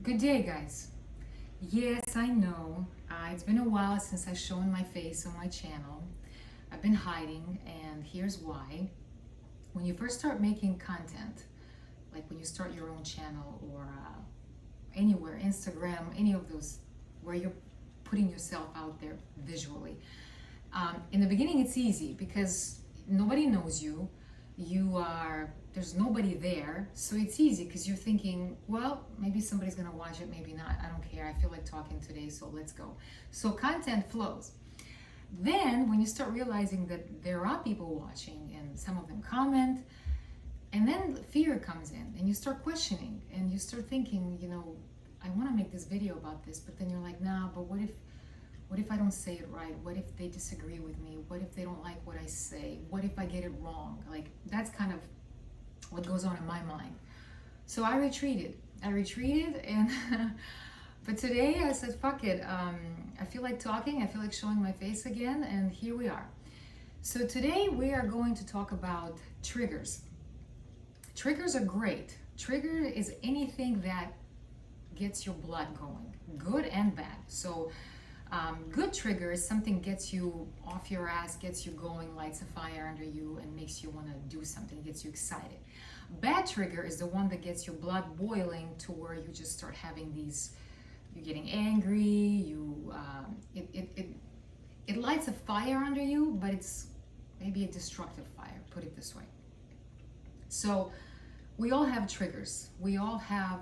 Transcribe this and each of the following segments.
Good day, guys. Yes, I know. It's been a while since I've shown my face on my channel. I've been hiding, and here's why. When you first start making content, like when you start your own channel or anywhere, Instagram, any of those, where you're putting yourself out there visually, in the beginning it's easy because nobody knows you. There's nobody there, so it's easy because you're thinking, well, maybe somebody's gonna watch it, maybe not, I don't care, I feel like talking today, so let's go. So content flows. Then when you start realizing that there are people watching and some of them comment, and then fear comes in and you start questioning and you start thinking, I want to make this video about this, but then you're like, nah, but what if I don't say it right? What if they disagree with me? What if they don't like what I say? What if I get it wrong? Like, that's kind of what goes on in my mind. So I retreated and but today I said, fuck it. I feel like talking, I feel like showing my face again, and here we are. So today we are going to talk about triggers. Triggers are great. Trigger is anything that gets your blood going, good and bad. So good trigger is something gets you off your ass, gets you going, lights a fire under you, and makes you want to do something, gets you excited. Bad trigger is the one that gets your blood boiling to where you just start having these, you're getting angry, it lights a fire under you, but it's maybe a destructive fire, put it this way. So we all have triggers. We all have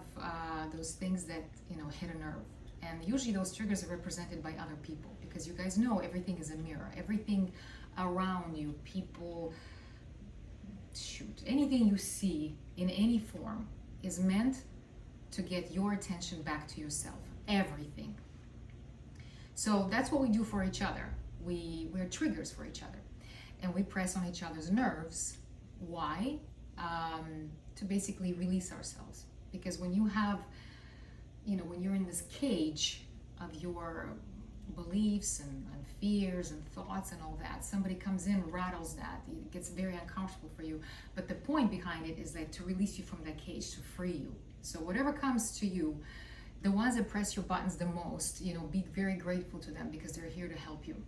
those things that hit a nerve. And usually those triggers are represented by other people because you guys know everything is a mirror. Everything around you, people, anything you see in any form is meant to get your attention back to yourself. Everything. So that's what we do for each other. We're triggers for each other. And we press on each other's nerves. Why? To basically release ourselves. Because when you have when you're in this cage of your beliefs and fears and thoughts and all that, somebody comes in, rattles that, it gets very uncomfortable for you. But the point behind it is that to release you from that cage, to free you. So whatever comes to you, the ones that press your buttons the most, be very grateful to them because they're here to help you,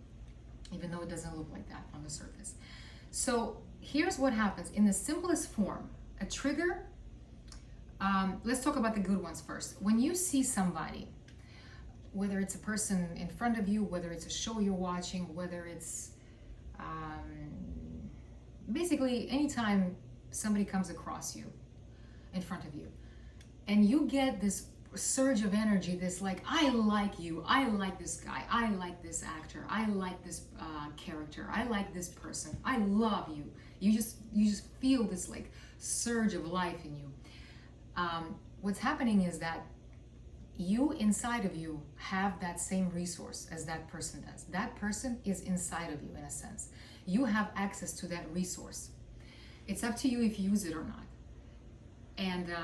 even though it doesn't look like that on the surface. So here's what happens. In the simplest form, a trigger, let's talk about the good ones first. When you see somebody, whether it's a person in front of you, whether it's a show you're watching, whether it's basically anytime somebody comes across you in front of you, and you get this surge of energy, this like, I like you, I like this guy, I like this actor, I like this character, I like this person, I love you. You just feel this like surge of life in you. What's happening is that you inside of you have that same resource as that person does. That person is inside of you in a sense. You have access to that resource. It's up to you if you use it or not. And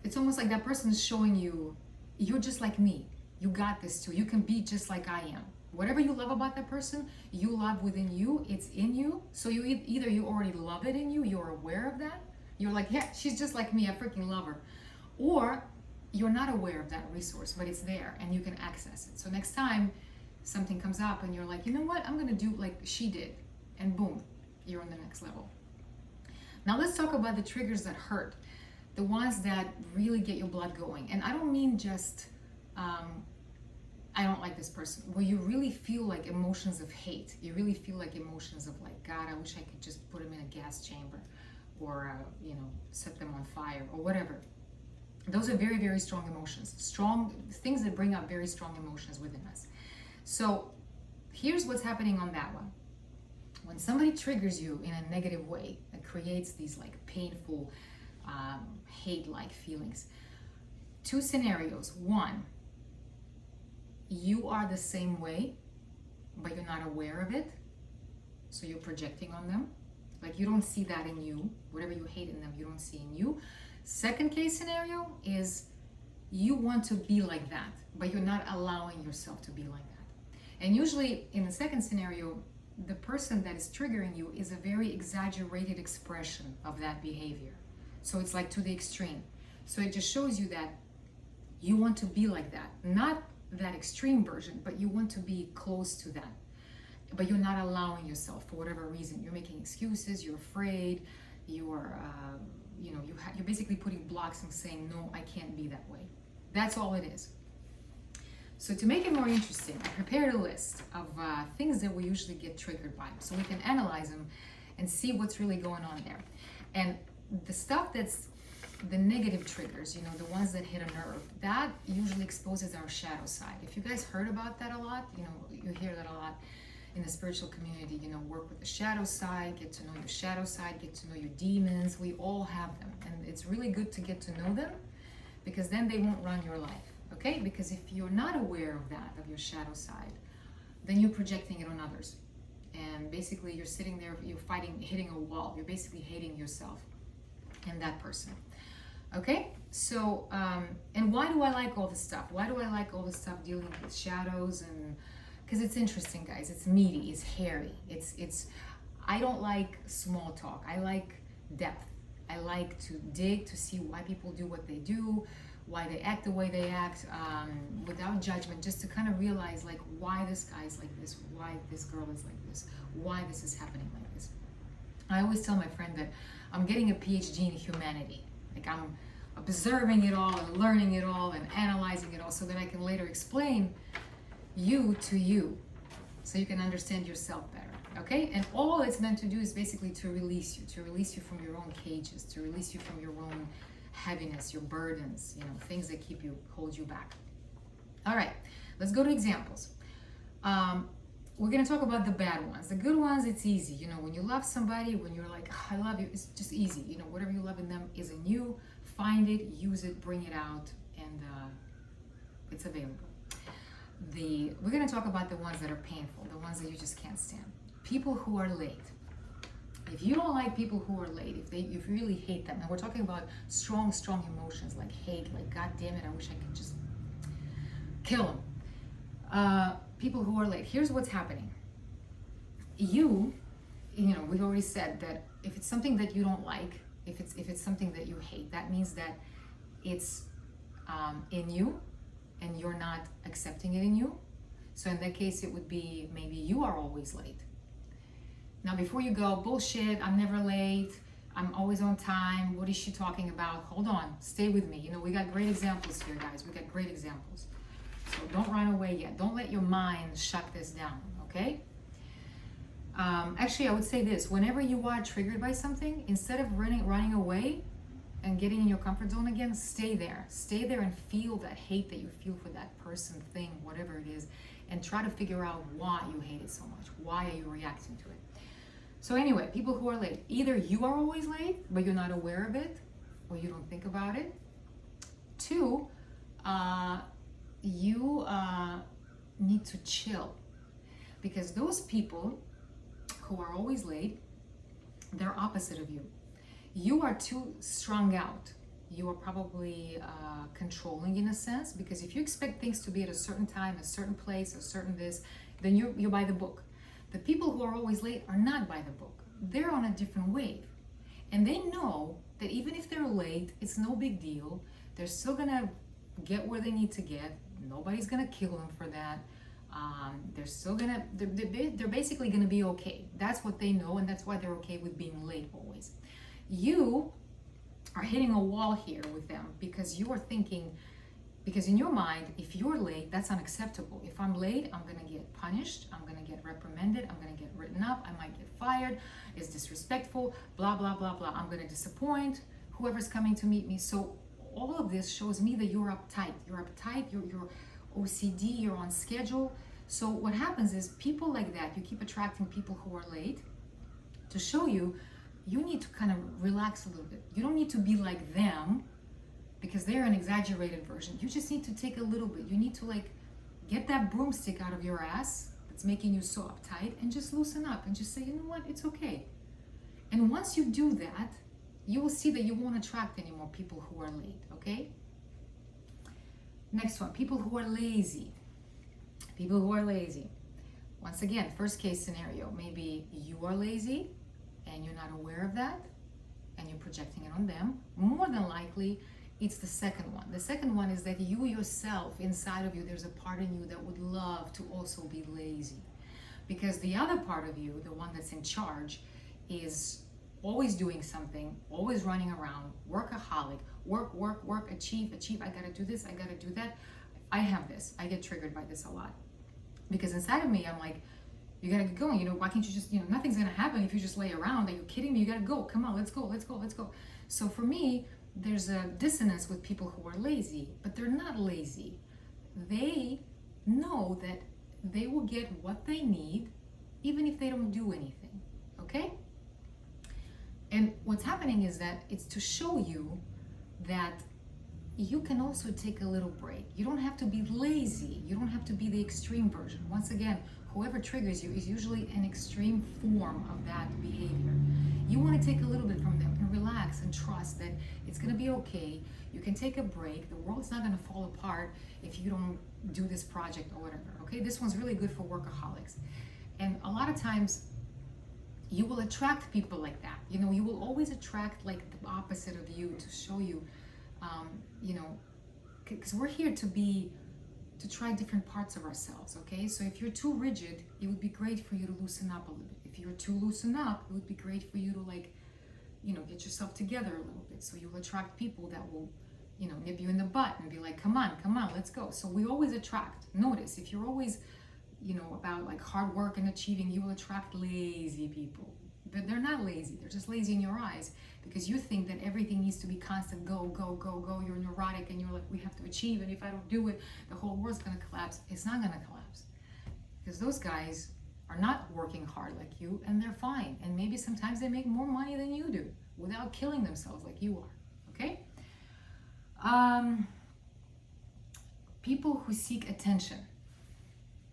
it's almost like that person is showing you, you're just like me. You got this too. You can be just like I am. Whatever you love about that person, you love within you. It's in you. So either you already love it in you, you're aware of that. You're like, yeah, she's just like me, I freaking love her. Or you're not aware of that resource, but it's there and you can access it. So next time something comes up and you're like, you know what, I'm gonna do like she did, and boom, you're on the next level. Now let's talk about the triggers that hurt, the ones that really get your blood going. And I don't mean just, I don't like this person. Well, you really feel like emotions of hate. You really feel like emotions of like, God, I wish I could just put him in a gas chamber, or set them on fire, or whatever. Those are very, very strong emotions, strong things that bring up very strong emotions within us. So here's what's happening on that one. When somebody triggers you in a negative way, it creates these like painful hate-like feelings. Two scenarios. One, you are the same way, but you're not aware of it, so you're projecting on them. Like, you don't see that in you. Whatever you hate in them, you don't see in you. Second case scenario is you want to be like that, but you're not allowing yourself to be like that. And usually in the second scenario, the person that is triggering you is a very exaggerated expression of that behavior. So it's like to the extreme. So it just shows you that You want to be like that. Not that extreme version, but you want to be close to that. But you're not allowing yourself for whatever reason. You're making excuses, you're afraid, you're you're basically putting blocks and saying, no, I can't be that way. That's all it is. So to make it more interesting, I prepared a list of things that we usually get triggered by, so we can analyze them and see what's really going on there. And the stuff that's the negative triggers, the ones that hit a nerve, that usually exposes our shadow side. If you guys heard about that a lot, you hear that a lot in the spiritual community, work with the shadow side, get to know your shadow side, get to know your demons. We all have them, and it's really good to get to know them, because then they won't run your life, okay? Because if you're not aware of that, of your shadow side, then you're projecting it on others. And basically you're sitting there, you're hitting a wall. You're basically hating yourself and that person. Okay, so, and why do I like all this stuff? Why do I like all this stuff dealing with shadows? And because it's interesting, guys. It's meaty, it's hairy. I don't like small talk. I like depth. I like to dig to see why people do what they do, why they act the way they act, without judgment, just to kind of realize like why this guy's like this, why this girl is like this, why this is happening like this. I always tell my friend that I'm getting a PhD in humanity. Like I'm observing it all and learning it all and analyzing it all so that I can later explain you to you so you can understand yourself better, okay? And all it's meant to do is basically to release you from your own cages, to release you from your own heaviness, your burdens, things that hold you back. All right, let's go to examples. We're going to talk about the bad ones. The good ones, it's easy. When you love somebody, when you're like, oh, I love you, it's just easy. Whatever you love in them is in you. Find it, use it, bring it out, and it's available. We're going to talk about the ones that are painful, the ones that you just can't stand. People who are late. If you don't like people who are late, if you really hate them, and we're talking about strong emotions like hate, like God damn it, I wish I could just kill them. People who are late. Here's what's happening. We've already said that if it's something that you don't like, if it's something that you hate, that means that it's in you and you're not accepting it in you. So in that case, it would be maybe you are always late. Now, before you go, bullshit, I'm never late, I'm always on time, what is she talking about? Hold on, stay with me. We got great examples here, guys. We got great examples. So don't run away yet. Don't let your mind shut this down, okay? Actually, I would say this. Whenever you are triggered by something, instead of running away and getting in your comfort zone again, stay there. Stay there and feel that hate that you feel for that person, thing, whatever it is, and try to figure out why you hate it so much. Why are you reacting to it? So anyway, people who are late. Either you are always late, but you're not aware of it, or you don't think about it. Two, you need to chill, because those people who are always late, they're opposite of you. You are too strung out. You are probably controlling in a sense, because if you expect things to be at a certain time, a certain place, a certain this, then you're by the book. The people who are always late are not by the book. They're on a different wave. And they know that even if they're late, it's no big deal. They're still gonna get where they need to get. Nobody's gonna kill them for that. They're basically gonna be okay. That's what they know, and that's why they're okay with being late always. You are hitting a wall here with them, because you are thinking, because in your mind, if you're late, that's unacceptable. If I'm late, I'm gonna get punished, I'm gonna get reprimanded, I'm gonna get written up, I might get fired, it's disrespectful, blah, blah, blah, blah. I'm gonna disappoint whoever's coming to meet me. So all of this shows me that you're uptight, you're OCD, you're on schedule. So what happens is people like that, you keep attracting people who are late to show you need to kind of relax a little bit. You don't need to be like them, because they're an exaggerated version. You just need to take a little bit. You need to get that broomstick out of your ass that's making you so uptight, and just loosen up and just say, you know what, it's okay. And once you do that, you will see that you won't attract any more people who are late, okay? Next one, people who are lazy. People who are lazy. Once again, first case scenario, maybe you are lazy and you're not aware of that, and you're projecting it on them. More than likely, It's the second one. The second one is that you yourself, inside of you, there's a part in you that would love to also be lazy. Because the other part of you, the one that's in charge, is always doing something, always running around, workaholic, work, achieve, I gotta do this, I gotta do that. I have this. I get triggered by this a lot. Because inside of me, I'm like, you gotta get going, why can't you just, nothing's gonna happen if you just lay around. Are you kidding me? You gotta go, come on, let's go. So for me, there's a dissonance with people who are lazy, but they're not lazy. They know that they will get what they need, even if they don't do anything, okay? And what's happening is that it's to show you that you can also take a little break. You don't have to be lazy. You don't have to be the extreme version. Once again, whoever triggers you is usually an extreme form of that behavior. You want to take a little bit from them and relax and trust that it's going to be okay. You can take a break. The world's not going to fall apart if you don't do this project or whatever, okay? This one's really good for workaholics. And a lot of times, you will attract people like that. You will always attract like the opposite of you to show you, because we're here to try different parts of ourselves, okay? So if you're too rigid, it would be great for you to loosen up a little bit. If you're too loosen up, it would be great for you to get yourself together a little bit. So you'll attract people that will, nip you in the butt and be like, come on, let's go. So we always attract. Notice, if you're always about like hard work and achieving, you will attract lazy people. But they're not lazy, they're just lazy in your eyes because you think that everything needs to be constant, go. You're neurotic and you're like, we have to achieve, and if I don't do it, the whole world's gonna collapse. It's not gonna collapse because those guys are not working hard like you, and they're fine. And maybe sometimes they make more money than you do without killing themselves like you are, okay? People who seek attention.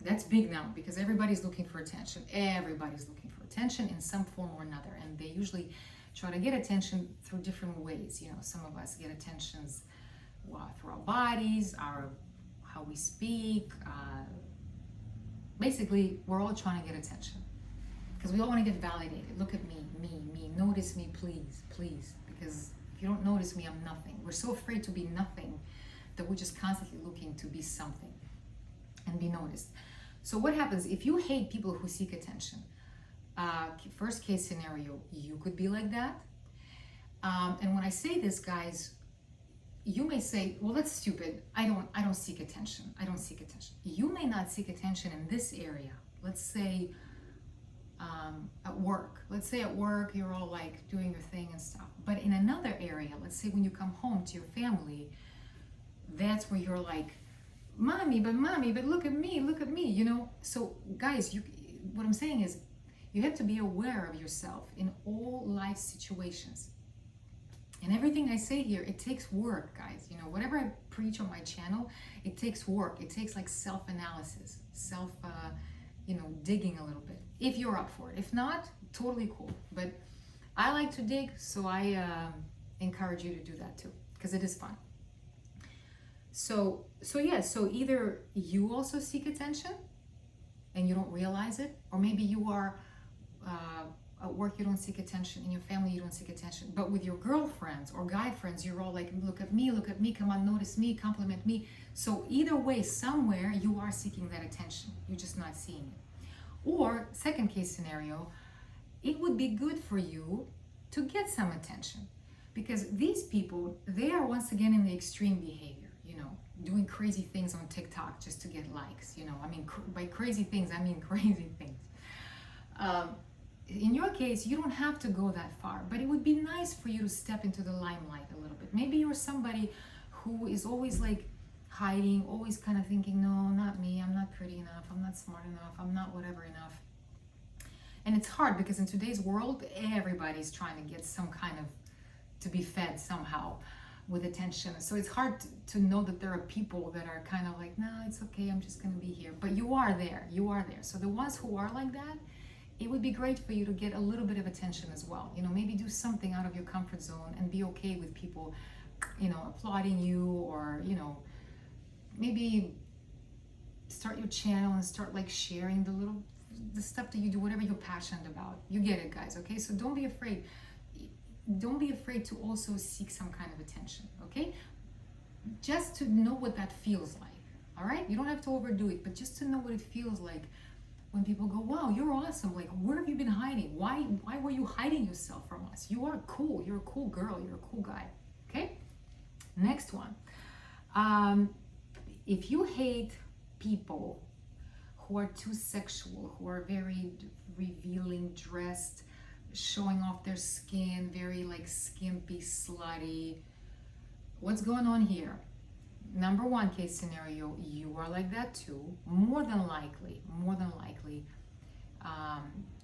That's big now because everybody's looking for attention. Everybody's looking for attention in some form or another. And they usually try to get attention through different ways. Some of us get attentions through our bodies, how we speak. Basically, we're all trying to get attention because we all want to get validated. Look at me. Notice me, please. Because if you don't notice me, I'm nothing. We're so afraid to be nothing that we're just constantly looking to be something and be noticed. So what happens if you hate people who seek attention? First case scenario, you could be like that. And when I say this, guys, you may say, well, that's stupid. I don't seek attention. You may not seek attention in this area. Let's say at work. Let's say at work, you're all like doing your thing and stuff. But in another area, let's say when you come home to your family, that's where you're like, mommy, but look at me, So guys, what I'm saying is you have to be aware of yourself in all life situations. And everything I say here, it takes work, guys. Whatever I preach on my channel, it takes work. It takes like self-analysis, digging a little bit, if you're up for it. If not, totally cool. But I like to dig, so I encourage you to do that too, because it is fun. So either you also seek attention and you don't realize it, or maybe you are at work, you don't seek attention, in your family you don't seek attention, but with your girlfriends or guy friends, you're all like, look at me, come on, notice me, compliment me. So either way, somewhere you are seeking that attention, you're just not seeing it. Or second case scenario, it would be good for you to get some attention, because these people, they are once again in the extreme behavior. Doing crazy things on TikTok just to get likes. By crazy things, I mean crazy things. In your case, you don't have to go that far, but it would be nice for you to step into the limelight a little bit. Maybe you're somebody who is always like hiding, always kind of thinking, no, not me, I'm not pretty enough, I'm not smart enough, I'm not whatever enough. And it's hard because in today's world, everybody's trying to get some kind of, to be fed somehow with attention. So it's hard to know that there are people that are kind of like, no, it's okay, I'm just gonna be here. But you are there. So the ones who are like that, it would be great for you to get a little bit of attention as well. Maybe do something out of your comfort zone and be okay with people, applauding you, or, maybe start your channel and start like sharing the stuff that you do, whatever you're passionate about. You get it, guys, okay? So don't be afraid. Don't be afraid to also seek some kind of attention, okay? just to know what that feels like. All right, you don't have to overdo it, but just to know what it feels like when people go, wow, you're awesome, like where have you been hiding? Why were you hiding yourself from us? You are cool, you're a cool girl, you're a cool guy. Okay, next one. If you hate people who are too sexual, who are very revealing, dressed, showing off their skin, very like skimpy, slutty, what's going on here? Number one case scenario, you are like that too. More than likely,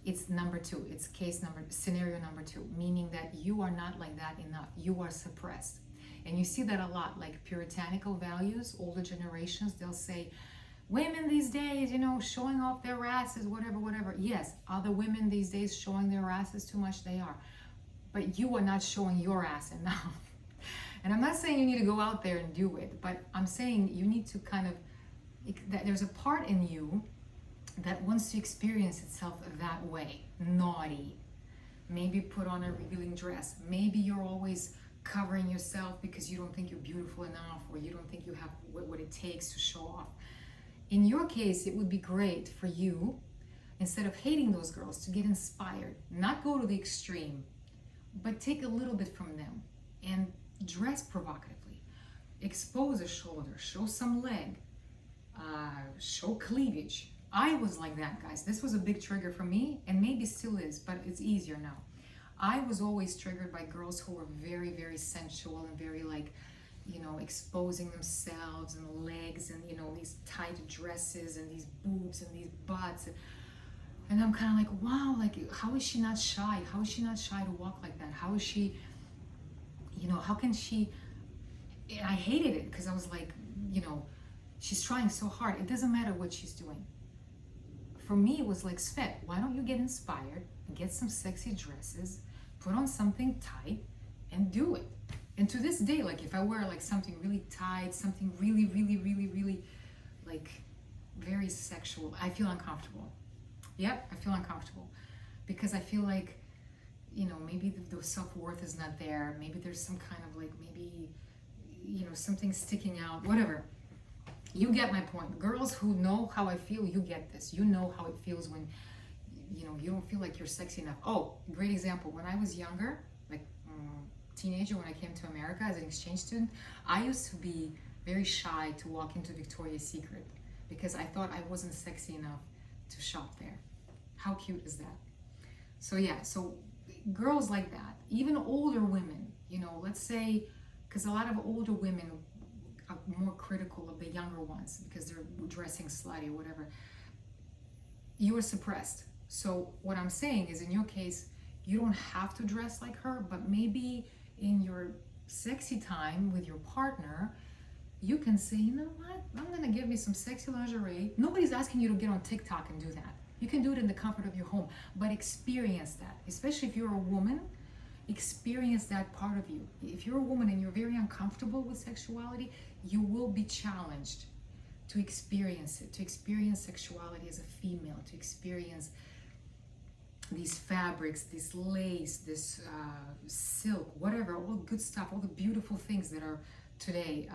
it's number two. It's scenario number two, meaning that you are not like that enough. You are suppressed. And you see that a lot, like puritanical values, older generations, they'll say, women these days, showing off their asses, whatever. Yes, other women these days showing their asses too much, they are. But you are not showing your ass enough. And I'm not saying you need to go out there and do it, but I'm saying you need to that there's a part in you that wants to experience itself that way. Naughty. Maybe put on a revealing dress. Maybe you're always covering yourself because you don't think you're beautiful enough, or you don't think you have what it takes to show off. In your case, it would be great for you, instead of hating those girls, to get inspired. Not go to the extreme, but take a little bit from them and dress provocatively. Expose a shoulder, show some leg, show cleavage. I was like that, guys. This was a big trigger for me, and maybe still is, but it's easier now. I was always triggered by girls who were very, very sensual and very exposing themselves and legs and, these tight dresses and these boobs and these butts. And I'm kind of like, wow, like, how is she not shy? How is she not shy to walk like that? How is she, how can she? I hated it because I was like, she's trying so hard. It doesn't matter what she's doing. For me, it was like, Svet, why don't you get inspired and get some sexy dresses, put on something tight, and do it. And to this day, like, if I wear like something really tight, something really, really, really, really, like, very sexual, I feel uncomfortable. Yep, I feel uncomfortable because I feel like, maybe the self-worth is not there. Maybe there's some kind of like, maybe, something sticking out, whatever. You get my point. Girls who know how I feel, you get this. You know how it feels when, you don't feel like you're sexy enough. Oh, great example. When I was younger, like teenager, when I came to America as an exchange student, I used to be very shy to walk into Victoria's Secret because I thought I wasn't sexy enough to shop there. How cute is that? So yeah, so girls like that, even older women, let's say, because a lot of older women are more critical of the younger ones because they're dressing slutty or whatever. You are suppressed. So what I'm saying is, in your case, you don't have to dress like her, but maybe in your sexy time with your partner, you can say, you know what, I'm gonna give me some sexy lingerie. Nobody's asking you to get on TikTok and do that. You can do it in the comfort of your home, but experience that. Especially if you're a woman, experience that part of you. If you're a woman and you're very uncomfortable with sexuality, you will be challenged to experience it, to experience sexuality as a female, to experience these fabrics, this lace, this silk, whatever, all the good stuff, all the beautiful things that are today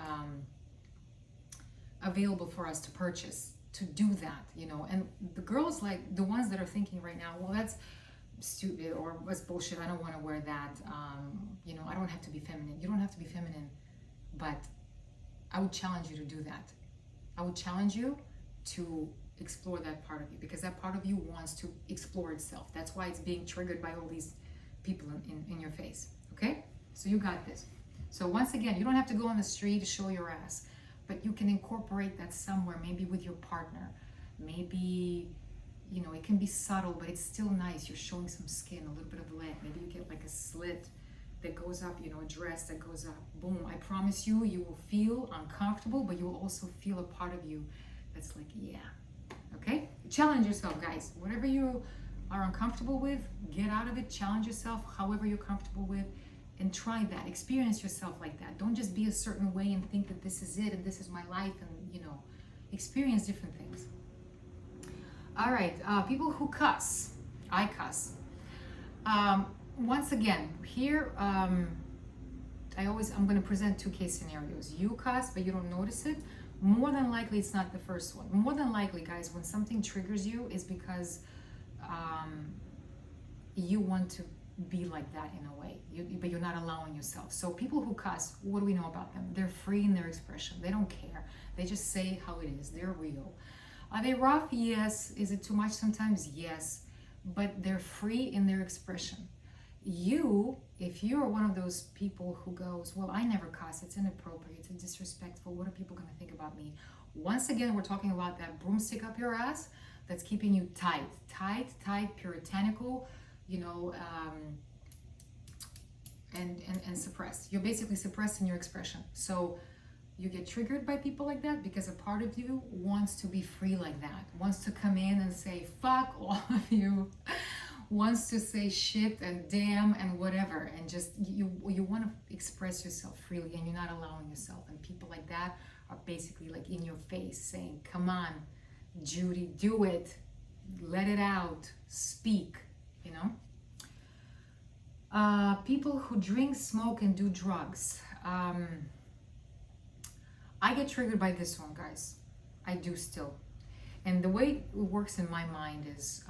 available for us to purchase, to do that, and the girls, like the ones that are thinking right now, well, that's stupid or that's bullshit, I don't want to wear that, I don't have to be feminine. You don't have to be feminine, but I would challenge you to do that. I would challenge you to explore that part of you, because that part of you wants to explore itself. That's why it's being triggered by all these people in your face. Okay, so you got this. So once again, you don't have to go on the street to show your ass, but you can incorporate that somewhere, maybe with your partner. Maybe, it can be subtle, but it's still nice. You're showing some skin, a little bit of leg. Maybe you get like a slit that goes up, a dress that goes up. Boom, I promise you, you will feel uncomfortable, but you will also feel a part of you that's like, yeah. Okay? Challenge yourself, guys. Whatever you are uncomfortable with, get out of it. Challenge yourself however you're comfortable with, and try that. Experience yourself like that. Don't just be a certain way and think that this is it and this is my life, and experience different things. All right, people who cuss. I cuss. Once again, here, I'm going to present two case scenarios. You cuss, but you don't notice it. More than likely, it's not the first one. More than likely, guys, when something triggers you is because you want to be like that in a way, but you're not allowing yourself. So people who cuss, what do we know about them? They're free in their expression. They don't care. They just say how it is. They're real. Are they rough? Yes. Is it too much sometimes? Yes. But they're free in their expression. If you're one of those people who goes, well, I never cuss, it's inappropriate, it's disrespectful, what are people going to think about me? Once again, we're talking about that broomstick up your ass that's keeping you tight, puritanical, and suppressed. You're basically suppressed in your expression. So you get triggered by people like that because a part of you wants to be free like that, wants to come in and say, fuck all of you, wants to say shit and damn and whatever, and just you want to express yourself freely, and you're not allowing yourself. And people like that are basically like in your face saying, come on, Judy, do it, let it out, speak, people who drink, smoke, and do drugs. I get triggered by this one, guys. I do still. And the way it works in my mind is,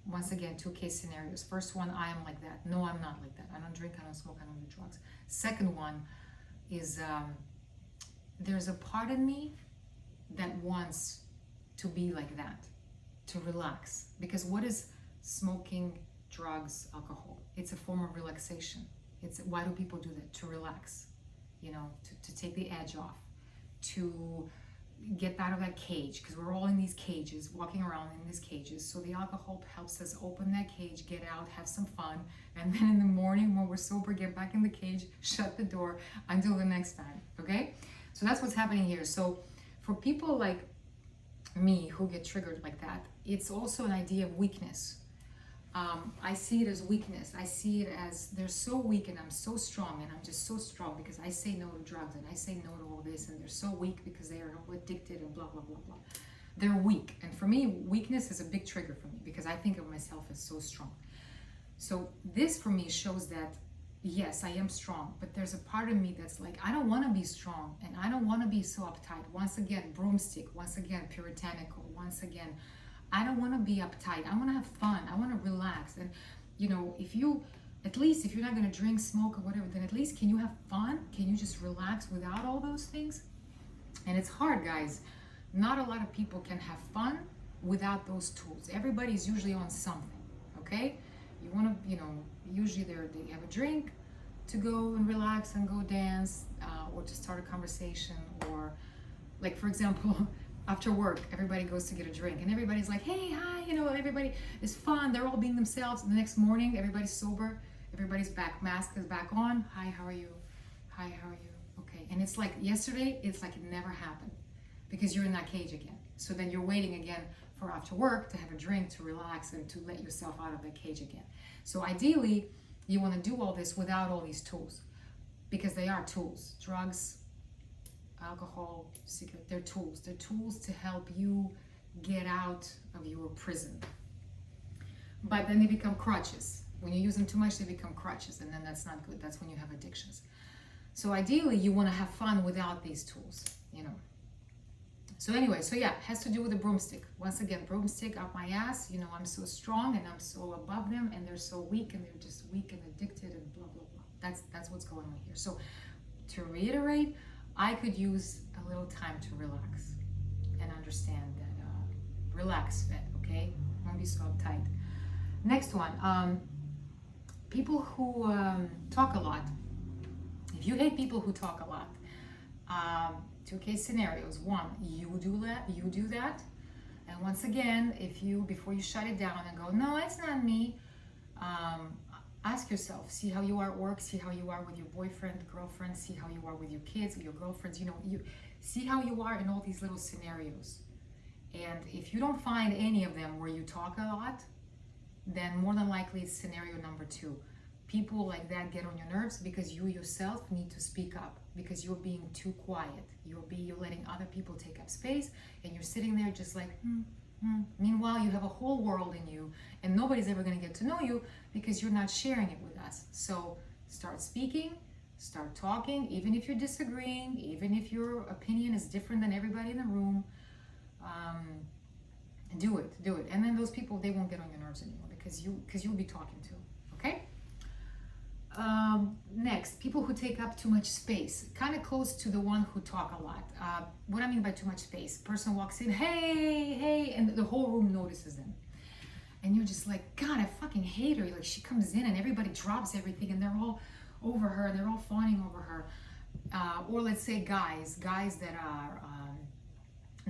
once again, two case scenarios. First one, I am like that. No, I'm not like that. I don't drink, I don't smoke, I don't do drugs. Second one is, there's a part of me that wants to be like that, to relax. Because what is smoking, drugs, alcohol? It's a form of relaxation. Why do people do that? To relax, to take the edge off, to get out of that cage, because we're all in these cages, walking around in these cages. So the alcohol helps us open that cage, get out, have some fun, and then in the morning when we're sober, get back in the cage, shut the door until the next time. Okay, so that's what's happening here. So for people like me who get triggered like that, it's also an idea of weakness. I see it as weakness. I see it as they're so weak and I'm so strong, and I'm just so strong because I say no to drugs and I say no to all this, and they're so weak because they are addicted and blah, blah, blah, blah. They're weak. And for me, weakness is a big trigger for me because I think of myself as so strong. So this for me shows that, yes, I am strong, but there's a part of me that's like, I don't want to be strong and I don't want to be so uptight. Once again, broomstick. Once again, puritanical. Once again, I don't want to be uptight. I want to have fun. I want to relax. And, if you're not going to drink, smoke, or whatever, then at least can you have fun? Can you just relax without all those things? And it's hard, guys. Not a lot of people can have fun without those tools. Everybody's usually on something, okay? You want to, usually they have a drink to go and relax and go dance, or to start a conversation, or like, for example, after work, everybody goes to get a drink and everybody's like, hey, hi, everybody is fun. They're all being themselves. And the next morning, everybody's sober. Everybody's back. Mask is back on. Hi, how are you? Hi, how are you? Okay. And it's like yesterday, it's like it never happened because you're in that cage again. So then you're waiting again for after work to have a drink, to relax, and to let yourself out of that cage again. So ideally, you want to do all this without all these tools, because they are tools. Drugs, alcohol, cigarette, they're tools. They're tools to help you get out of your prison. But then they become crutches. When you use them too much, they become crutches, and then that's not good. That's when you have addictions. So ideally, you want to have fun without these tools, So anyway, it has to do with the broomstick. Once again, broomstick up my ass. I'm so strong and I'm so above them, and they're so weak and they're just weak and addicted and blah, blah, blah. That's what's going on here. So to reiterate, I could use a little time to relax and understand that, relax, Fed, okay? Don't be so uptight. Next one, people who talk a lot. If you hate people who talk a lot, two case scenarios. One, you do that. And once again, before you shut it down and go, no, it's not me, ask yourself, see how you are at work, see how you are with your boyfriend, girlfriend, see how you are with your kids, with your girlfriends, you see how you are in all these little scenarios. And if you don't find any of them where you talk a lot, then more than likely it's scenario number 2. People like that get on your nerves because you yourself need to speak up, because you're being too quiet. You're letting other people take up space, and you're sitting there just like, Meanwhile, you have a whole world in you, and nobody's ever going to get to know you because you're not sharing it with us. So start speaking, Start talking, even if you're disagreeing, even if your opinion is different than everybody in the room. Do it. And then those people, they won't get on your nerves anymore because you'll be talking to. Okay. Next, people who take up too much space, kind of close to the one who talk a lot. What I mean by too much space, person walks in, hey, and the whole room notices them. And you're just like, God, I fucking hate her. Like, she comes in and everybody drops everything and they're all over her and they're all fawning over her. Or let's say guys that are,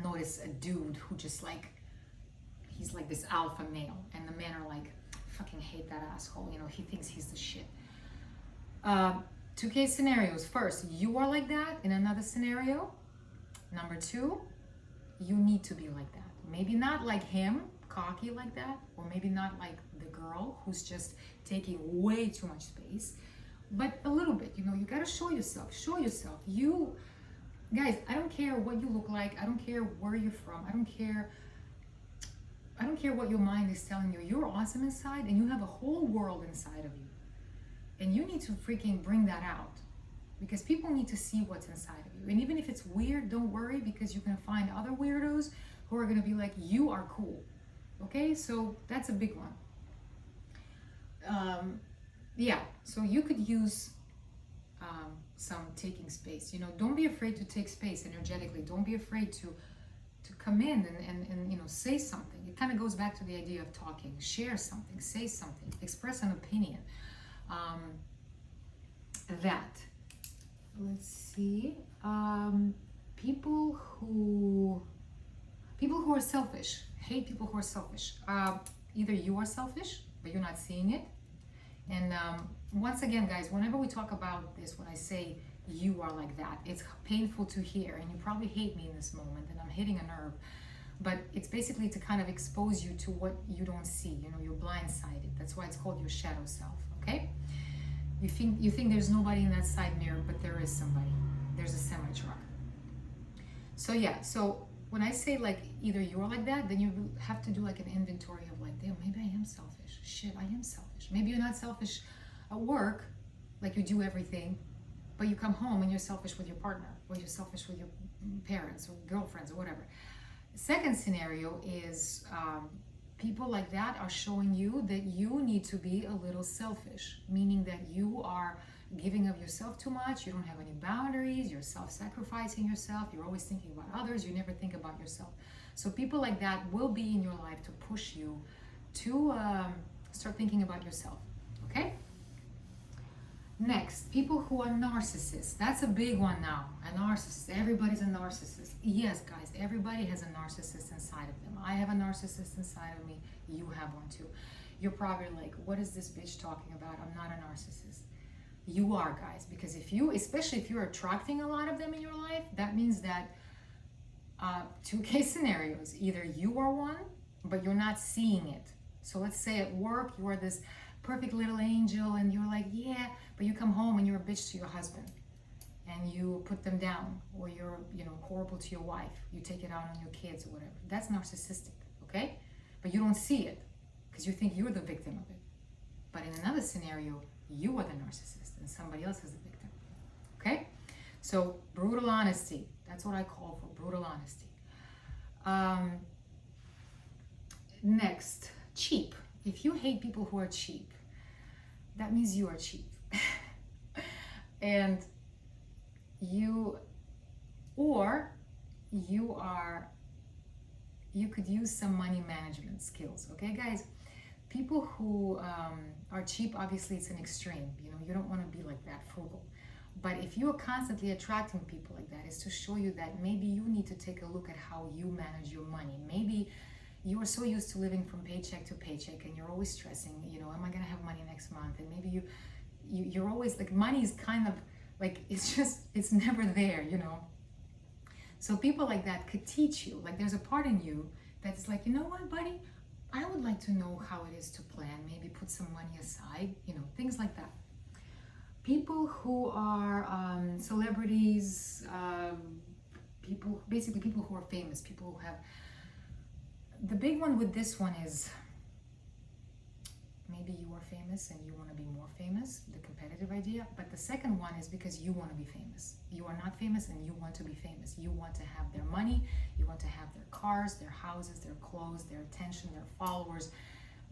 notice a dude who just like, he's like this alpha male and the men are like, fucking hate that asshole. You know, he thinks he's the shit. Two case scenarios. First, you are like that in another scenario. Number two, you need to be like that. Maybe not like him, cocky like that, or maybe not like the girl who's just taking way too much space, but a little bit. You know, you gotta show yourself. You guys, I don't care what you look like, I don't care where you're from, I don't care what your mind is telling you. You're awesome inside and you have a whole world inside of you. And you need to freaking bring that out, because people need to see what's inside of you. And even if it's weird, don't worry, because you can find other weirdos who are going to be like, you are cool. Okay, so that's a big one. Yeah, so you could use some taking space. You know, don't be afraid to take space energetically. Don't be afraid to come in and you know, say something. It kind of goes back to the idea of talking. Share something, say something, express an opinion. That, let's see, people who are selfish, hate people who are selfish. Either you are selfish, but you're not seeing it. And once again, guys, whenever we talk about this, when I say you are like that, it's painful to hear, and you probably hate me in this moment, and I'm hitting a nerve. But it's basically to kind of expose you to what you don't see. You know, you're blindsided. That's why it's called your shadow self. Okay? You think there's nobody in that side mirror, but there is somebody. There's a semi truck. So yeah. So when I say like either you're like that, then you have to do like an inventory of like, damn, maybe I am selfish. Shit, I am selfish. Maybe you're not selfish at work, like you do everything, but you come home and you're selfish with your partner, or you're selfish with your parents or girlfriends or whatever. The second scenario is people like that are showing you that you need to be a little selfish, meaning that you are giving of yourself too much, you don't have any boundaries, you're self-sacrificing yourself, you're always thinking about others, you never think about yourself. So people like that will be in your life to push you to start thinking about yourself, okay? Next, people who are narcissists. That's a big one now. A narcissist. Everybody's a narcissist. Yes, guys, everybody has a narcissist inside of them. I have a narcissist inside of me. You have one too. You're probably like, what is this bitch talking about? I'm not a narcissist. You are, guys, because especially if you're attracting a lot of them in your life, that means that two case scenarios. Either you are one, but you're not seeing it. So let's say at work, you are this perfect little angel and you're like, yeah, but you come home and you're a bitch to your husband and you put them down, or you're, you know, horrible to your wife. You take it out on your kids or whatever. That's narcissistic, okay? But you don't see it because you think you're the victim of it. But in another scenario, you are the narcissist and somebody else is the victim, okay? So brutal honesty, that's what I call for, brutal honesty. Next, cheap. If you hate people who are cheap, that means you are cheap. And you could use some money management skills, okay, guys? People who are cheap, obviously it's an extreme, you know, you don't want to be like that, frugal. But if you are constantly attracting people like that, it's to show you that maybe you need to take a look at how you manage your money. Maybe you are so used to living from paycheck to paycheck and you're always stressing, you know, am I going to have money next month? And maybe you're always like, money is kind of like, it's never there, you know. So people like that could teach you, like there's a part in you that's like, you know what, buddy, I would like to know how it is to plan, maybe put some money aside, you know, things like that. People who are celebrities, basically people who are famous, people who have, the big one with this one is Maybe you are famous and you want to be more famous, the competitive idea. But the second one is because you want to be famous. You are not famous and you want to be famous. You want to have their money, you want to have their cars, their houses, their clothes, their attention, their followers.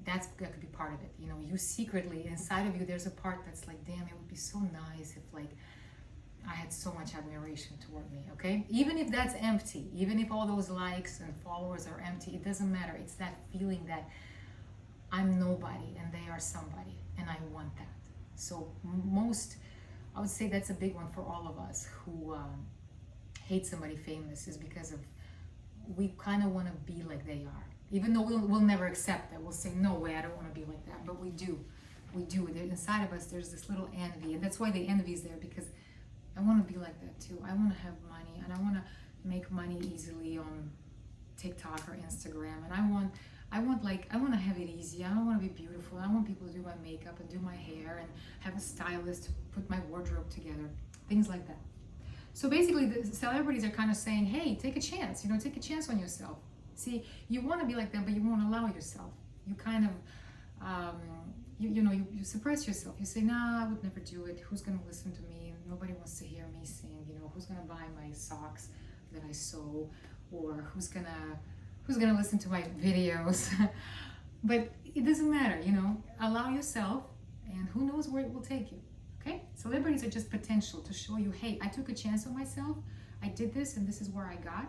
That could be part of it. You know, you secretly, inside of you, there's a part that's like, damn, it would be so nice if like I had so much admiration toward me, okay? Even if that's empty, even if all those likes and followers are empty, it doesn't matter. It's that feeling that I'm nobody and they are somebody, and I want that. So I would say that's a big one for all of us who hate somebody famous, is because of we kind of want to be like they are. Even though we'll never accept that. We'll say, no way, I don't want to be like that. But we do. Inside of us, there's this little envy. And that's why the envy is there, because I want to be like that too. I want to have money, and I want to make money easily on TikTok or Instagram. And I want to have it easy. I don't want to be beautiful. I want people to do my makeup and do my hair and have a stylist put my wardrobe together. Things like that. So basically, the celebrities are kind of saying, hey, take a chance. You know, take a chance on yourself. See, you want to be like them, but you won't allow yourself. You kind of, you suppress yourself. You say, nah, I would never do it. Who's going to listen to me? Nobody wants to hear me sing. You know, who's going to buy my socks that I sew? Or who's gonna listen to my videos? But it doesn't matter, you know. Allow yourself, and who knows where it will take you. Okay? Celebrities are just potential to show you, hey, I took a chance on myself. I did this, and this is where I got.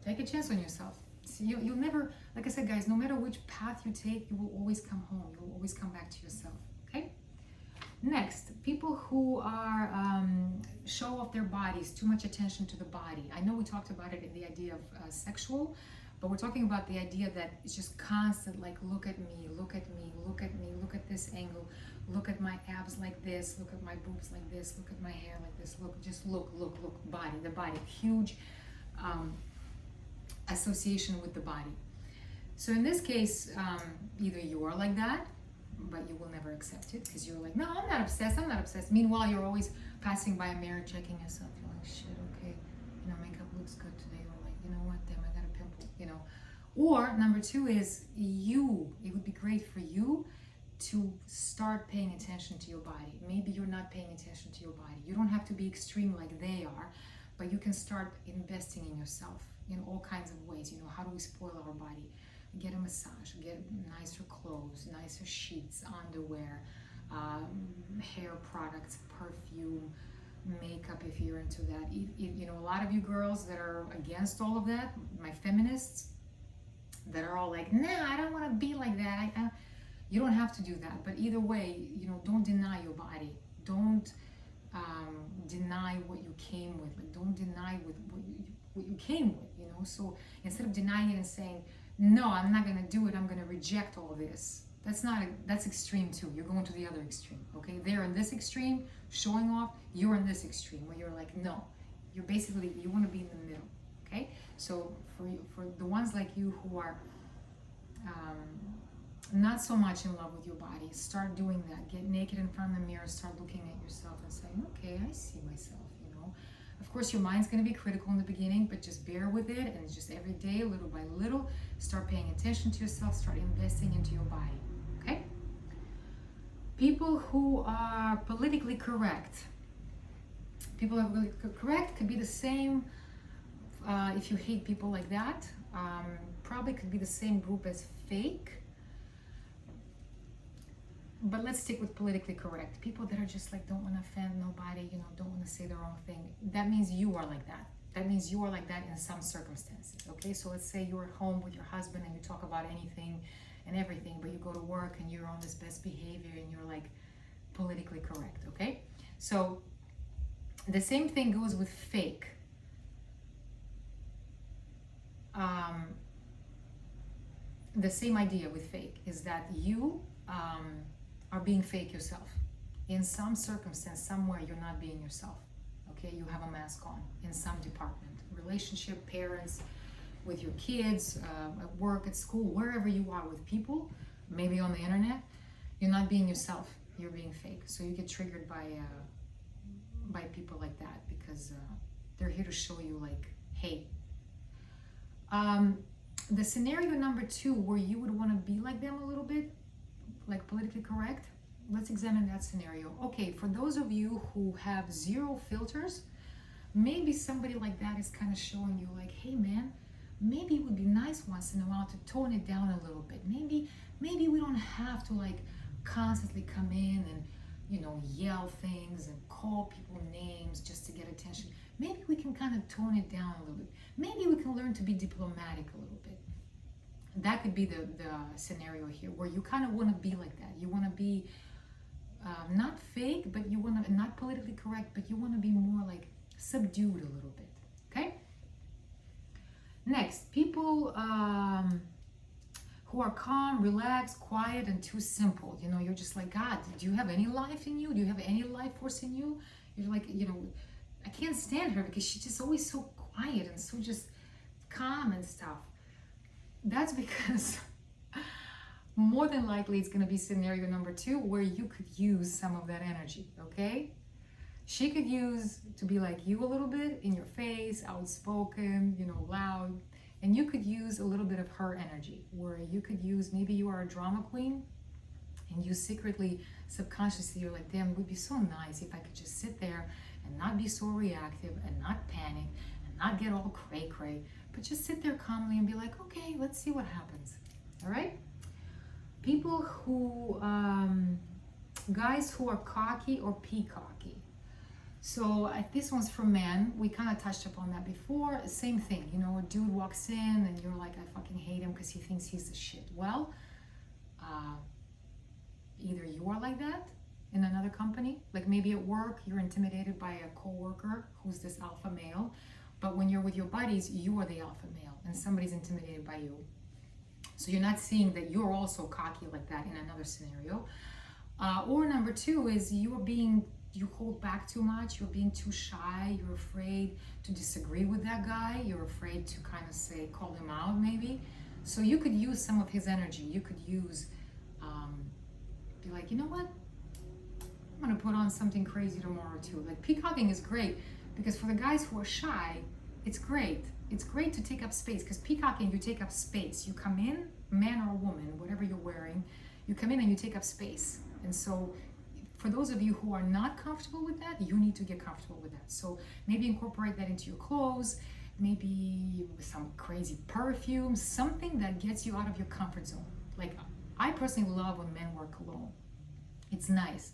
Take a chance on yourself. See, you'll never, like I said, guys, no matter which path you take, you will always come home. You will always come back to yourself. Okay? Next, people who are show off their bodies, too much attention to the body. I know we talked about it in the idea of sexual, but we're talking about the idea that it's just constant, like, look at me, look at me, look at me, look at this angle, look at my abs like this, look at my boobs like this, look at my hair like this, look, body, the body, huge association with the body. So in this case, either you are like that, but you will never accept it because you're like, no, I'm not obsessed. Meanwhile, you're always passing by a mirror, checking yourself. You're like, shit, okay, you know, makeup looks good today. Or like, you know what, damn, I got a pimple, you know. Or number two is it would be great for you to start paying attention to your body. Maybe you're not paying attention to your body. You don't have to be extreme like they are, but you can start investing in yourself in all kinds of ways. You know, how do we spoil our body? Get a massage, get nicer clothes, nicer sheets, underwear, hair products, perfume, makeup if you're into that. You know, a lot of you girls that are against all of that, my feminists, that are all like, nah, I don't want to be like that. You don't have to do that. But either way, you know, don't deny your body. Don't deny what you came with. Like, don't deny what you came with, you know. So instead of denying it and saying, no, I'm not going to do it, I'm going to reject all this. That's extreme too. You're going to the other extreme, okay? They're in this extreme, showing off. You're in this extreme where you're like, no. You want to be in the middle, okay? So for the ones like you who are not so much in love with your body, start doing that. Get naked in front of the mirror, start looking at yourself and saying, okay, I see myself, you know. Of course, your mind's going to be critical in the beginning, but just bear with it, and just every day, little by little, start paying attention to yourself, start investing into your body, okay? People who are politically correct. People who are politically correct could be the same, if you hate people like that, probably could be the same group as fake. But let's stick with politically correct. People that are just like, don't want to offend nobody, you know, don't want to say the wrong thing. That means you are like that. That means you are like that in some circumstances, okay? So let's say you're at home with your husband and you talk about anything and everything, but you go to work and you're on this best behavior and you're like politically correct, okay? So the same thing goes with fake. The same idea with fake is that you are being fake yourself. In some circumstance, somewhere, you're not being yourself. Okay, you have a mask on in some department. Relationship, parents, with your kids, at work, at school, wherever you are with people, maybe on the internet, you're not being yourself. You're being fake. So you get triggered by people like that because they're here to show you like, hey. The scenario number two where you would want to be like them a little bit like politically correct, let's examine that scenario. Okay, for those of you who have zero filters, maybe somebody like that is kind of showing you like, hey man, maybe it would be nice once in a while to tone it down a little bit. Maybe we don't have to like constantly come in and, you know, yell things and call people names just to get attention. Maybe we can kind of tone it down a little bit. Maybe we can learn to be diplomatic a little bit. That could be the scenario here, where you kind of want to be like that. You want to be not fake, but you want to, not politically correct, but you want to be more like subdued a little bit. Okay? Next, people who are calm, relaxed, quiet, and too simple. You know, you're just like, God, do you have any life in you? Do you have any life force in you? You're like, you know, I can't stand her because she's just always so quiet and so just calm and stuff. That's because more than likely it's going to be scenario number 2 where you could use some of that energy, okay? She could use to be like you a little bit, in your face, outspoken, you know, loud. And you could use a little bit of her energy, where you could use, maybe you are a drama queen and you secretly, subconsciously, you're like, damn, it would be so nice if I could just sit there and not be so reactive and not panic and not get all cray-cray, but just sit there calmly and be like, okay, let's see what happens. All right? People who, guys who are cocky or peacocky. So this one's for men. We kind of touched upon that before. Same thing, you know, a dude walks in and you're like, I fucking hate him because he thinks he's the shit. Well, either you are like that in another company, like maybe at work you're intimidated by a coworker who's this alpha male, but when you're with your buddies, you are the alpha male and somebody's intimidated by you. So you're not seeing that you're also cocky like that in another scenario. Or number 2 is you hold back too much, you're being too shy, you're afraid to disagree with that guy, you're afraid to kind of say, call him out maybe. So you could use some of his energy. You could use, be like, you know what? I'm gonna put on something crazy tomorrow too. Like peacocking is great because for the guys who are shy, it's great. It's great to take up space because peacocking, you take up space. You come in, man or woman, whatever you're wearing, you come in and you take up space. And so for those of you who are not comfortable with that, you need to get comfortable with that. So maybe incorporate that into your clothes, maybe some crazy perfume, something that gets you out of your comfort zone. Like I personally love when men wear cologne. It's nice.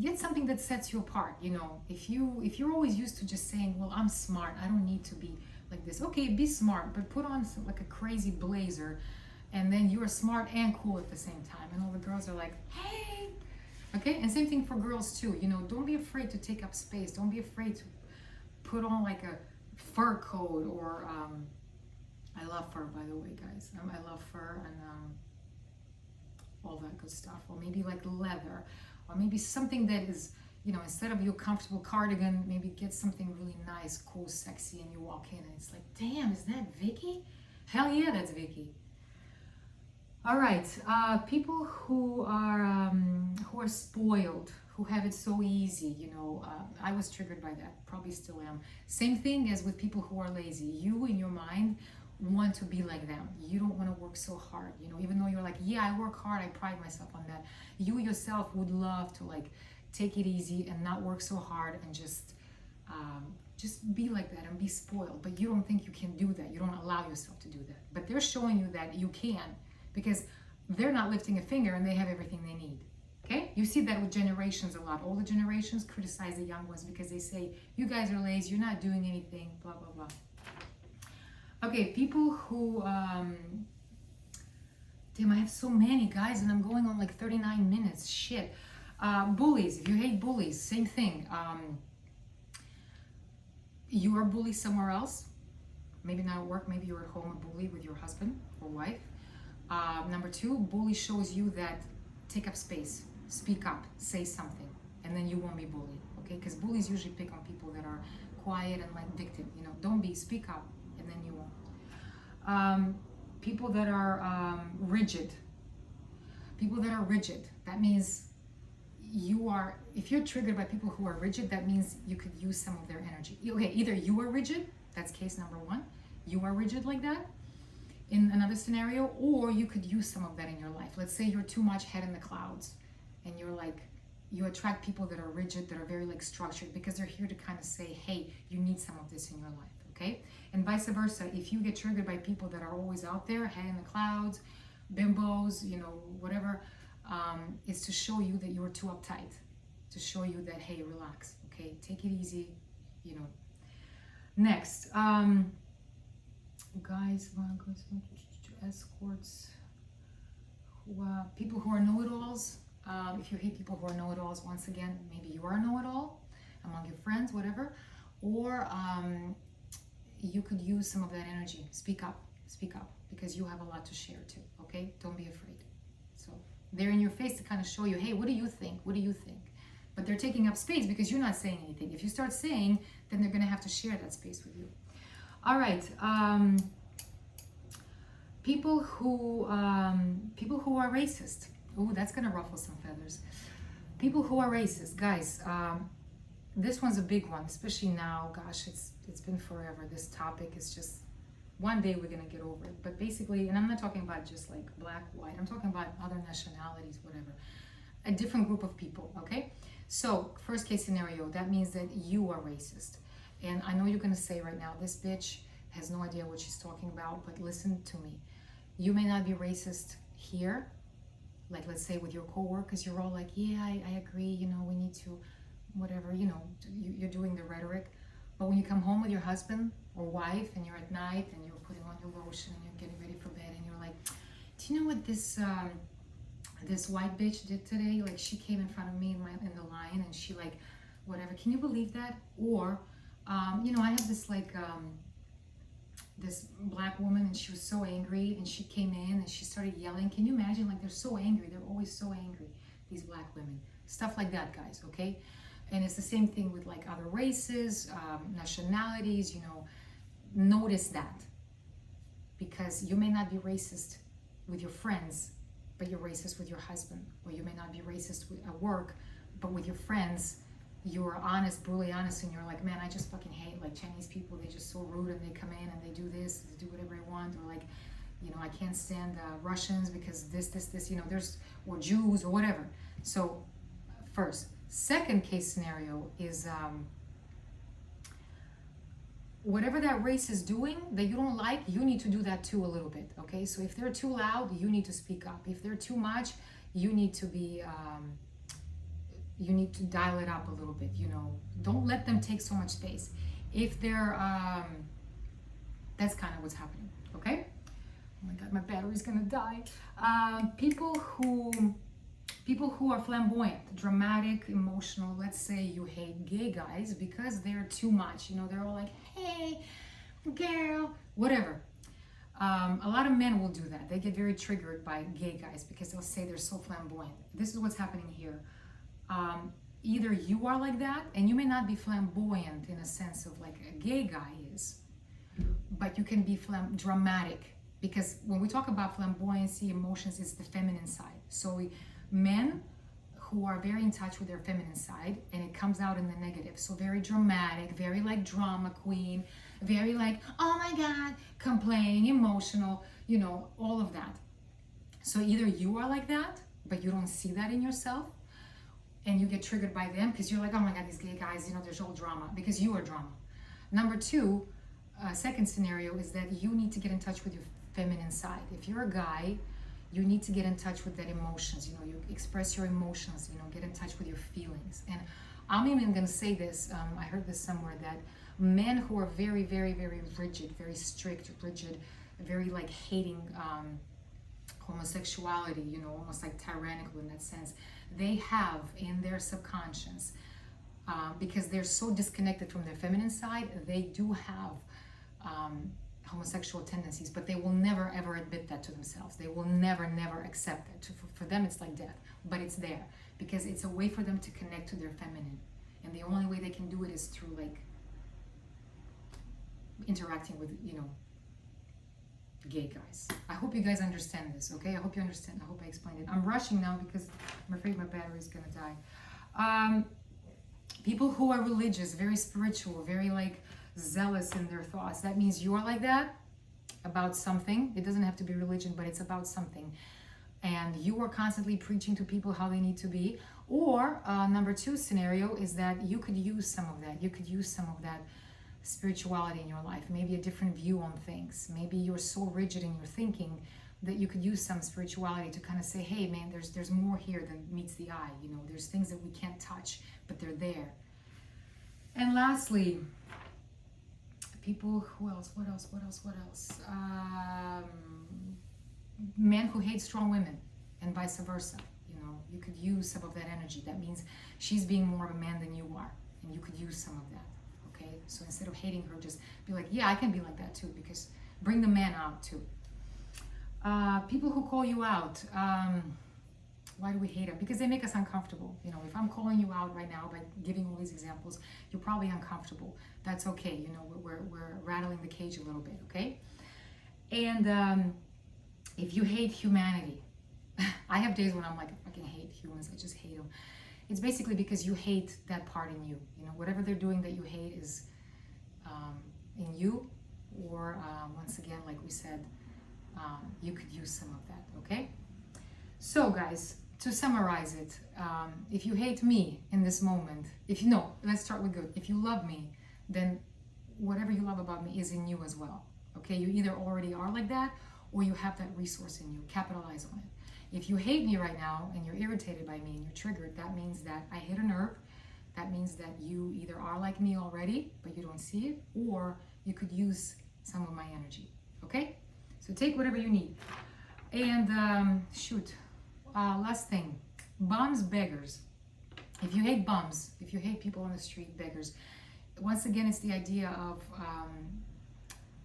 Get something that sets you apart. You know, if you're always used to just saying, well, I'm smart, I don't need to be like this. Okay, be smart, but put on some, like a crazy blazer, and then you are smart and cool at the same time. And all the girls are like, hey. Okay, and same thing for girls too. You know, don't be afraid to take up space. Don't be afraid to put on like a fur coat or I love fur, by the way, guys. I love fur and all that good stuff. Or maybe like leather, or maybe something that is, you know, instead of your comfortable cardigan, maybe get something really nice, cool, sexy, and you walk in and it's like, damn, is that Vicky? Hell yeah, that's Vicky. All right, people who are spoiled, who have it so easy, you know, I was triggered by that, probably still am. Same thing as with people who are lazy. You, in your mind, want to be like them. You don't want to work so hard, you know, even though you're like, yeah, I work hard, I pride myself on that. You yourself would love to like take it easy and not work so hard and just be like that and be spoiled. But you don't think you can do that. You don't allow yourself to do that. But they're showing you that you can, because they're not lifting a finger and they have everything they need. Okay? You see that with generations a lot. All the generations criticize the young ones because they say, you guys are lazy, you're not doing anything, blah, blah, blah. Okay, people who, damn, I have so many, guys, and I'm going on like 39 minutes, shit. Bullies, if you hate bullies, same thing. You are bullied somewhere else, maybe not at work, maybe you're at home a bully with your husband or wife. Number 2, bully shows you that take up space, speak up, say something, and then you won't be bullied, okay? Because bullies usually pick on people that are quiet and like victim, you know, speak up, and then you won't. People that are rigid. People that are rigid, that means if you're triggered by people who are rigid, that means you could use some of their energy. Okay, either you are rigid, that's case number 1, you are rigid like that, in another scenario, or you could use some of that in your life. Let's say you're too much head in the clouds and you're like, you attract people that are rigid, that are very like structured, because they're here to kind of say, hey, you need some of this in your life, okay? And vice versa, if you get triggered by people that are always out there, head in the clouds, bimbos, you know, whatever, is to show you that you're too uptight, to show you that, hey, relax, okay, take it easy, you know. Next, guys, escorts, people who are know-it-alls. If you hate people who are know-it-alls, once again, maybe you are a know-it-all among your friends, whatever, or you could use some of that energy. Speak up, because you have a lot to share too, okay? Don't be afraid. So they're in your face to kind of show you, hey, what do you think? What do you think? But they're taking up space because you're not saying anything. If you start saying, then they're going to have to share that space with you. All right. People who are racist. Oh, that's going to ruffle some feathers. People who are racist, guys. This one's a big one, especially now. Gosh, it's been forever. This topic is just, one day we're going to get over it. But basically, and I'm not talking about just like black, white. I'm talking about other nationalities, whatever. A different group of people, okay? So, first case scenario, that means that you are racist. And I know you're going to say right now, this bitch has no idea what she's talking about, but listen to me. You may not be racist here, like let's say with your coworkers, you're all like, yeah, I agree, you know, we need to, whatever, you know, you're doing the rhetoric. But when you come home with your husband or wife and you're at night and you're putting on your lotion and you're getting ready for bed and you're like, do you know what this white bitch did today? Like, she came in front of me in the line and she like, whatever, can you believe that? Or, you know, I have this like, this black woman and she was so angry and she came in and she started yelling. Can you imagine? Like, they're so angry. They're always so angry, these black women. Stuff like that, guys, okay? And it's the same thing with like other races, nationalities, you know. Notice that. Because you may not be racist with your friends, but you're racist with your husband. Or you may not be racist at work, but with your friends, you're honest, brutally honest, and you're like, man, I just fucking hate like Chinese people. They're just so rude and they come in and they do this, they do whatever they want. Or like, you know, I can't stand Russians because this, you know, or Jews or whatever. So first. Second case scenario is whatever that race is doing that you don't like, you need to do that too a little bit, okay? So if they're too loud, you need to speak up. If they're too much, you need to be, you need to dial it up a little bit, you know. Don't let them take so much space. If they're, that's kind of what's happening, okay? Oh my God, my battery's gonna die. People who are flamboyant, dramatic, emotional. Let's say you hate gay guys because they're too much. You know, they're all like, hey, girl, whatever. A lot of men will do that. They get very triggered by gay guys because they'll say they're so flamboyant. This is what's happening here. Either you are like that, and you may not be flamboyant in a sense of like a gay guy is, but you can be dramatic. Because when we talk about flamboyancy, emotions, it's the feminine side. So men who are very in touch with their feminine side, and it comes out in the negative. So very dramatic, very like drama queen, very like, oh my God, complaining, emotional, you know, all of that. So either you are like that, but you don't see that in yourself, and you get triggered by them because you're like, oh my God, these gay guys, you know, there's all drama, because you are drama. Number two, second scenario is that you need to get in touch with your feminine side. If you're a guy, you need to get in touch with that emotions, you know, you express your emotions, you know, get in touch with your feelings. And I'm even going to say this, I heard this somewhere, that men who are very, very, very rigid, very strict, rigid, very like hating homosexuality, you know, almost like tyrannical in that sense, they have in their subconscious, because they're so disconnected from their feminine side, they do have homosexual tendencies, but they will never ever admit that to themselves. They will never accept that. For them it's like death, but it's there because it's a way for them to connect to their feminine, and the only way they can do it is through like interacting with, you know, gay guys. I hope you guys understand this, okay? I hope you understand. I hope I explained it. I'm rushing now because I'm afraid my battery is gonna die. People who are religious, very spiritual, very like zealous in their thoughts. That means you're like that. about something. It doesn't have to be religion, but it's about something. And you are constantly preaching to people how they need to be. Or number two scenario is that you could use some of that. You could use some of that spirituality in your life, maybe a different view on things. Maybe you're so rigid in your thinking that you could use some spirituality to kind of say, hey man, there's more here than meets the eye. You know, there's things that we can't touch, but they're there. And lastly, people, what else? Men who hate strong women and vice versa. You know, you could use some of that energy. That means she's being more of a man than you are, and you could use some of that. Okay, so instead of hating her, just be like, yeah, I can be like that too, because bring the man out too. People who call you out, why do we hate them? Because they make us uncomfortable. You know, if I'm calling you out right now by giving all these examples, you're probably uncomfortable. That's okay. You know, we're rattling the cage a little bit, okay? And if you hate humanity, I have days when I'm like, I fucking hate humans. I just hate them. It's basically because you hate that part in you. You know, whatever they're doing that you hate is in you, or once again, like we said, you could use some of that, okay? So guys, to summarize it, if you hate me in this moment, let's start with good. If you love me, then whatever you love about me is in you as well, okay? You either already are like that, or you have that resource in you. Capitalize on it. If you hate me right now and you're irritated by me and you're triggered, that means that I hit a nerve. That means that you either are like me already, but you don't see it, or you could use some of my energy, okay? So take whatever you need. And last thing, bums, beggars. If you hate bums, if you hate people on the street, beggars, once again, it's the idea of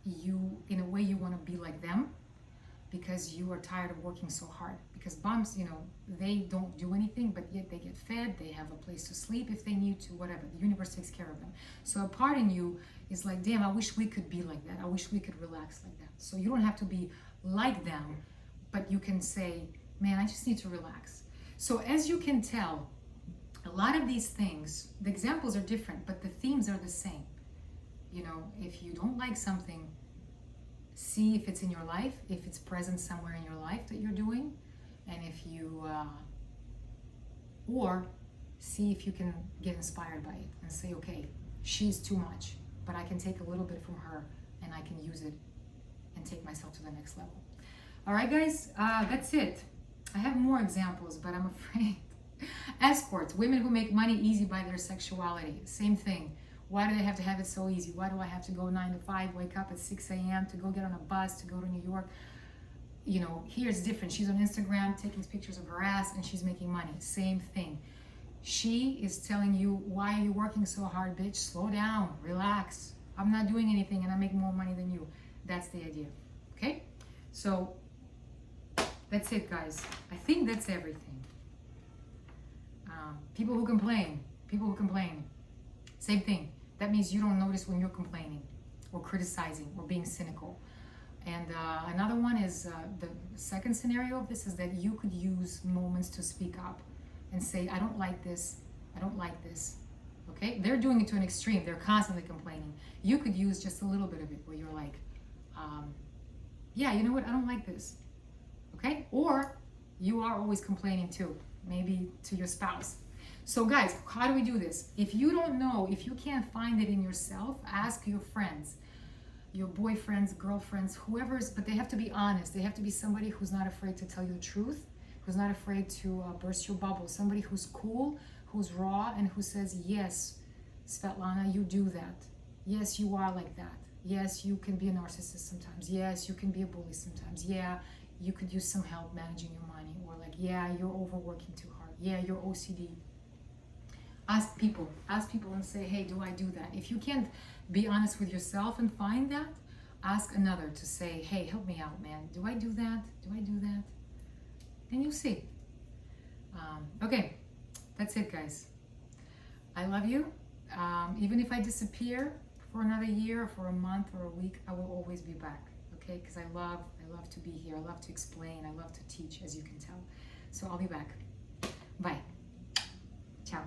you, in a way, you want to be like them because you are tired of working so hard. Because bums, you know, they don't do anything, but yet they get fed, they have a place to sleep if they need to, whatever. The universe takes care of them. So a part in you is like, damn, I wish we could be like that. I wish we could relax like that. So you don't have to be like them, but you can say, man, I just need to relax. So as you can tell, a lot of these things, the examples are different, but the themes are the same. You know, if you don't like something, see if it's in your life, if it's present somewhere in your life that you're doing, and if you, or see if you can get inspired by it and say, okay, she's too much, but I can take a little bit from her and I can use it and take myself to the next level. All right, guys, that's it. I have more examples, but I'm afraid. Escorts, women who make money easy by their sexuality. Same thing. Why do they have to have it so easy? Why do I have to go 9 to 5, wake up at 6 a.m. to go get on a bus, to go to New York? You know, here it's different. She's on Instagram taking pictures of her ass and she's making money. Same thing. She is telling you, why are you working so hard, bitch? Slow down, relax. I'm not doing anything and I make more money than you. That's the idea, okay? So that's it, guys. I think that's everything. People who complain, same thing. That means you don't notice when you're complaining or criticizing or being cynical. And another one is the second scenario of this is that you could use moments to speak up and say, I don't like this, I don't like this. Okay? They're doing it to an extreme. They're constantly complaining. You could use just a little bit of it where you're like, yeah, you know what? I don't like this. Okay? Or you are always complaining too, maybe to your spouse. So guys, how do we do this? If you don't know, if you can't find it in yourself, ask your friends, your boyfriends, girlfriends, whoever's, but they have to be honest. They have to be somebody who's not afraid to tell you the truth, who's not afraid to burst your bubble, somebody who's cool, who's raw, and who says, yes, Svetlana, you do that. Yes, you are like that. Yes, you can be a narcissist sometimes. Yes, you can be a bully sometimes. Yeah, you could use some help managing your money. Or like, yeah, you're overworking too hard. Yeah, you're OCD. Ask people and say, hey, do I do that? If you can't be honest with yourself and find that, ask another to say, hey, help me out, man. Do I do that? Do I do that? And you'll see. Okay, that's it, guys. I love you. Even if I disappear for another year, or for a month or a week, I will always be back, okay? Because I love to be here. I love to explain. I love to teach, as you can tell. So I'll be back. Bye. Ciao.